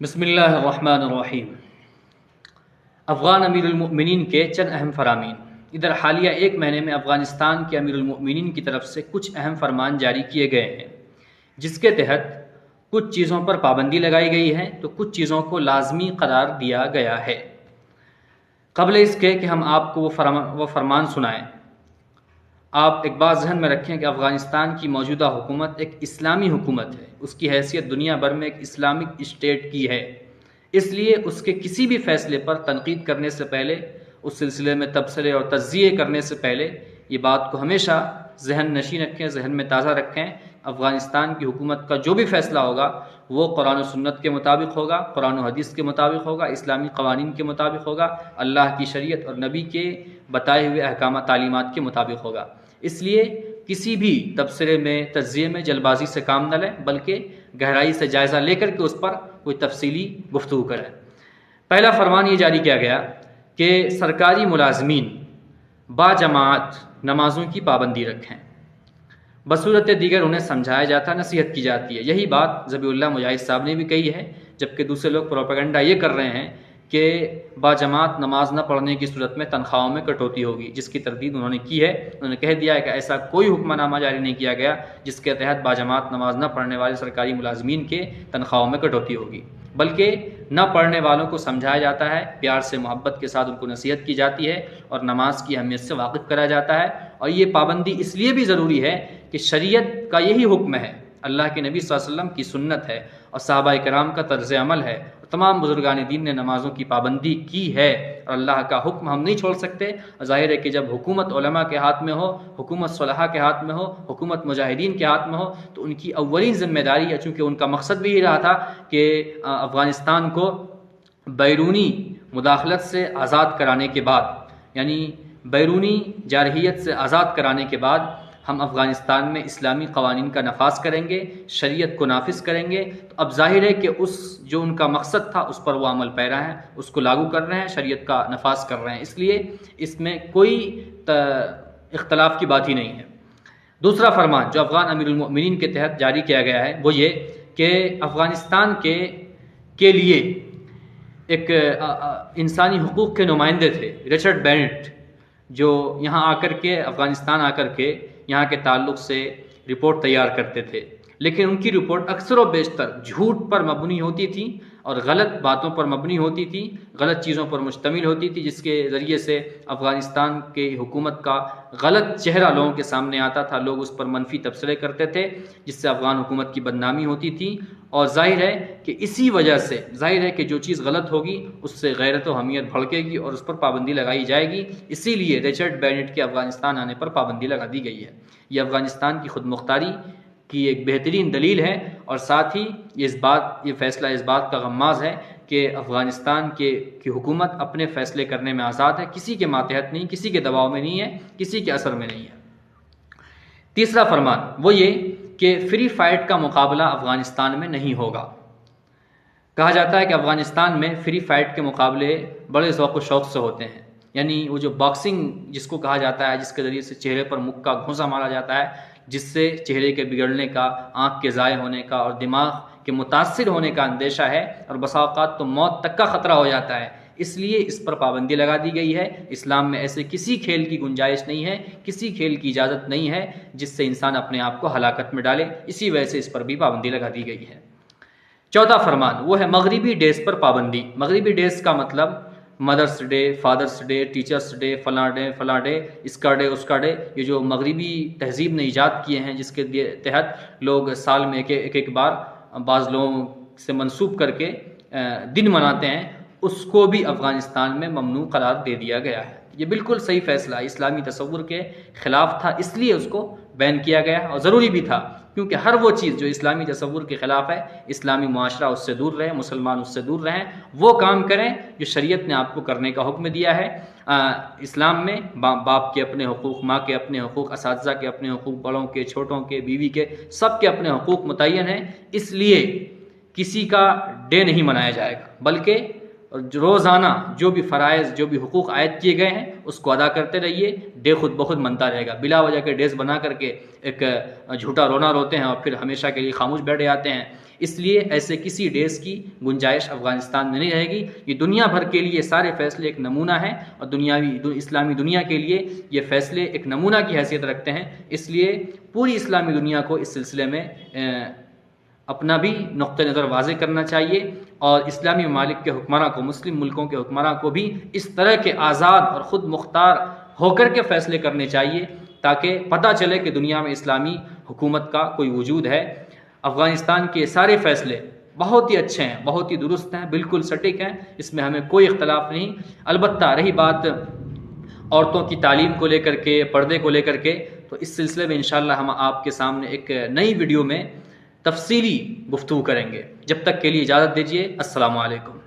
بسم اللہ الرحمن الرحیم۔ افغان امیر المؤمنین کے چند اہم فرامین۔ ادھر حالیہ ایک مہینے میں افغانستان کے امیر المؤمنین کی طرف سے کچھ اہم فرمان جاری کیے گئے ہیں، جس کے تحت کچھ چیزوں پر پابندی لگائی گئی ہے تو کچھ چیزوں کو لازمی قرار دیا گیا ہے۔ قبل اس کے کہ ہم آپ کو وہ فرمان سنائیں، آپ ایک بات ذہن میں رکھیں کہ افغانستان کی موجودہ حکومت ایک اسلامی حکومت ہے، اس کی حیثیت دنیا بھر میں ایک اسلامک اسٹیٹ کی ہے، اس لیے اس کے کسی بھی فیصلے پر تنقید کرنے سے پہلے، اس سلسلے میں تبصرے اور تجزیے کرنے سے پہلے یہ بات کو ہمیشہ ذہن نشین رکھیں، ذہن میں تازہ رکھیں۔ افغانستان کی حکومت کا جو بھی فیصلہ ہوگا وہ قرآن و سنت کے مطابق ہوگا، قرآن و حدیث کے مطابق ہوگا، اسلامی قوانین کے مطابق ہوگا، اللہ کی شریعت اور نبی کے بتائے ہوئے احکامات تعلیمات کے مطابق ہوگا۔ اس لیے کسی بھی تبصرے میں تجزیے میں جلد بازی سے کام نہ لیں، بلکہ گہرائی سے جائزہ لے کر کے اس پر کوئی تفصیلی گفتگو کریں۔ پہلا فرمان یہ جاری کیا گیا کہ سرکاری ملازمین باجماعت نمازوں کی پابندی رکھیں، بصورت دیگر انہیں سمجھایا جاتا، نصیحت کی جاتی ہے۔ یہی بات ذبیح اللہ مجاہد صاحب نے بھی کہی ہے، جبکہ دوسرے لوگ پروپیگنڈا یہ کر رہے ہیں کہ باجماعت نماز نہ پڑھنے کی صورت میں تنخواہوں میں کٹوتی ہوگی، جس کی تردید انہوں نے کی ہے۔ انہوں نے کہہ دیا ہے کہ ایسا کوئی حکم نامہ جاری نہیں کیا گیا جس کے تحت باجماعت نماز نہ پڑھنے والے سرکاری ملازمین کے تنخواہوں میں کٹوتی ہوگی، بلکہ نہ پڑھنے والوں کو سمجھایا جاتا ہے، پیار سے محبت کے ساتھ ان کو نصیحت کی جاتی ہے اور نماز کی اہمیت سے واقف کرا جاتا ہے۔ اور یہ پابندی اس لیے بھی ضروری ہے کہ شریعت کا یہی حکم ہے، اللہ کے نبی صلی اللہ علیہ وسلم کی سنت ہے اور صحابہ کرام کا طرز عمل ہے، تمام بزرگان دین نے نمازوں کی پابندی کی ہے، اور اللہ کا حکم ہم نہیں چھوڑ سکتے۔ ظاہر ہے کہ جب حکومت علماء کے ہاتھ میں ہو، حکومت صلحاء کے ہاتھ میں ہو، حکومت مجاہدین کے ہاتھ میں ہو، تو ان کی اولین ذمہ داری ہے، چونکہ ان کا مقصد بھی یہ رہا تھا کہ افغانستان کو بیرونی مداخلت سے آزاد کرانے کے بعد، یعنی بیرونی جارحیت سے آزاد کرانے کے بعد ہم افغانستان میں اسلامی قوانین کا نفاذ کریں گے، شریعت کو نافذ کریں گے۔ تو اب ظاہر ہے کہ اس جو ان کا مقصد تھا اس پر وہ عمل پیرا ہیں، اس کو لاگو کر رہے ہیں، شریعت کا نفاذ کر رہے ہیں، اس لیے اس میں کوئی اختلاف کی بات ہی نہیں ہے۔ دوسرا فرمان جو افغان امیر المؤمنین کے تحت جاری کیا گیا ہے وہ یہ کہ افغانستان کے لیے ایک انسانی حقوق کے نمائندے تھے، رچرڈ بینٹ، جو یہاں آ کر کے افغانستان آ کر کے یہاں کے تعلق سے رپورٹ تیار کرتے تھے، لیکن ان کی رپورٹ اکثر و بیشتر جھوٹ پر مبنی ہوتی تھی اور غلط باتوں پر مبنی ہوتی تھی، غلط چیزوں پر مشتمل ہوتی تھی، جس کے ذریعے سے افغانستان کے حکومت کا غلط چہرہ لوگوں کے سامنے آتا تھا، لوگ اس پر منفی تبصرے کرتے تھے، جس سے افغان حکومت کی بدنامی ہوتی تھی۔ اور ظاہر ہے کہ اسی وجہ سے ظاہر ہے کہ جو چیز غلط ہوگی اس سے غیرت و حمیت بھڑکے گی اور اس پر پابندی لگائی جائے گی، اسی لیے رچرڈ بینٹ کے افغانستان آنے پر پابندی لگا دی گئی ہے۔ یہ افغانستان کی خود مختاری کی ایک بہترین دلیل ہے، اور ساتھ ہی یہ فیصلہ اس بات کا غماز ہے کہ افغانستان کی حکومت اپنے فیصلے کرنے میں آزاد ہے، کسی کے ماتحت نہیں، کسی کے دباؤ میں نہیں ہے، کسی کے اثر میں نہیں ہے۔ تیسرا فرمان وہ یہ کہ فری فائٹ کا مقابلہ افغانستان میں نہیں ہوگا۔ کہا جاتا ہے کہ افغانستان میں فری فائٹ کے مقابلے بڑے ذوق و شوق سے ہوتے ہیں، یعنی وہ جو باکسنگ جس کو کہا جاتا ہے، جس کے ذریعے سے چہرے پر مکہ گھونسا مارا جاتا ہے، جس سے چہرے کے بگڑنے کا، آنکھ کے ضائع ہونے کا اور دماغ کے متاثر ہونے کا اندیشہ ہے، اور بسا اوقات تو موت تک کا خطرہ ہو جاتا ہے، اس لیے اس پر پابندی لگا دی گئی ہے۔ اسلام میں ایسے کسی کھیل کی گنجائش نہیں ہے، کسی کھیل کی اجازت نہیں ہے جس سے انسان اپنے آپ کو ہلاکت میں ڈالے، اسی وجہ سے اس پر بھی پابندی لگا دی گئی ہے۔ چوتھا فرمان وہ ہے مغربی ڈیز پر پابندی۔ مغربی ڈیز کا مطلب mother's day, father's day, teacher's day, فلاں ڈے، اس کا ڈے، اس کا ڈے، یہ جو مغربی تہذیب نے ایجاد کیے ہیں، جس کے تحت لوگ سال میں ایک بار بعض لوگوں سے منسوب کر کے دن مناتے ہیں، اس کو بھی افغانستان میں ممنوع قرار دے دیا گیا ہے۔ یہ بالکل صحیح فیصلہ ہے، اسلامی تصور کے خلاف تھا، اس لیے اس کو بین کیا گیا، اور ضروری بھی تھا، کیونکہ ہر وہ چیز جو اسلامی تصور کے خلاف ہے، اسلامی معاشرہ اس سے دور رہے، مسلمان اس سے دور رہیں، وہ کام کریں جو شریعت نے آپ کو کرنے کا حکم دیا ہے۔ اسلام میں باپ کے اپنے حقوق، ماں کے اپنے حقوق، اساتذہ کے اپنے حقوق، بڑوں کے، چھوٹوں کے، بیوی کے، سب کے اپنے حقوق متعین ہیں، اس لیے کسی کا ڈے نہیں منایا جائے گا، بلکہ روزانہ جو بھی فرائض، جو بھی حقوق عائد کیے گئے ہیں اس کو ادا کرتے رہیے، ڈے خود بخود منتا رہے گا۔ بلا وجہ کے ڈیز بنا کر کے ایک جھوٹا رونا روتے ہیں اور پھر ہمیشہ کے لیے خاموش بیٹھ جاتے ہیں، اس لیے ایسے کسی ڈیز کی گنجائش افغانستان میں نہیں رہے گی۔ یہ دنیا بھر کے لیے سارے فیصلے ایک نمونہ ہیں، اور اسلامی دنیا کے لیے یہ فیصلے ایک نمونہ کی حیثیت رکھتے ہیں۔ اس لیے پوری اسلامی دنیا کو اس سلسلے میں اپنا بھی نقطہ نظر واضح کرنا چاہیے، اور اسلامی ممالک کے حکمراں کو، مسلم ملکوں کے حکمراں کو بھی اس طرح کے آزاد اور خود مختار ہو کر کے فیصلے کرنے چاہیے، تاکہ پتہ چلے کہ دنیا میں اسلامی حکومت کا کوئی وجود ہے۔ افغانستان کے سارے فیصلے بہت ہی اچھے ہیں، بہت ہی درست ہیں، بالکل سٹیک ہیں، اس میں ہمیں کوئی اختلاف نہیں۔ البتہ رہی بات عورتوں کی تعلیم کو لے کر کے، پردے کو لے کر کے، تو اس سلسلے میں انشاءاللہ ہم آپ کے سامنے ایک نئی ویڈیو میں تفصیلی گفتگو کریں گے۔ جب تک کے لیے اجازت دیجیے، السلام علیکم۔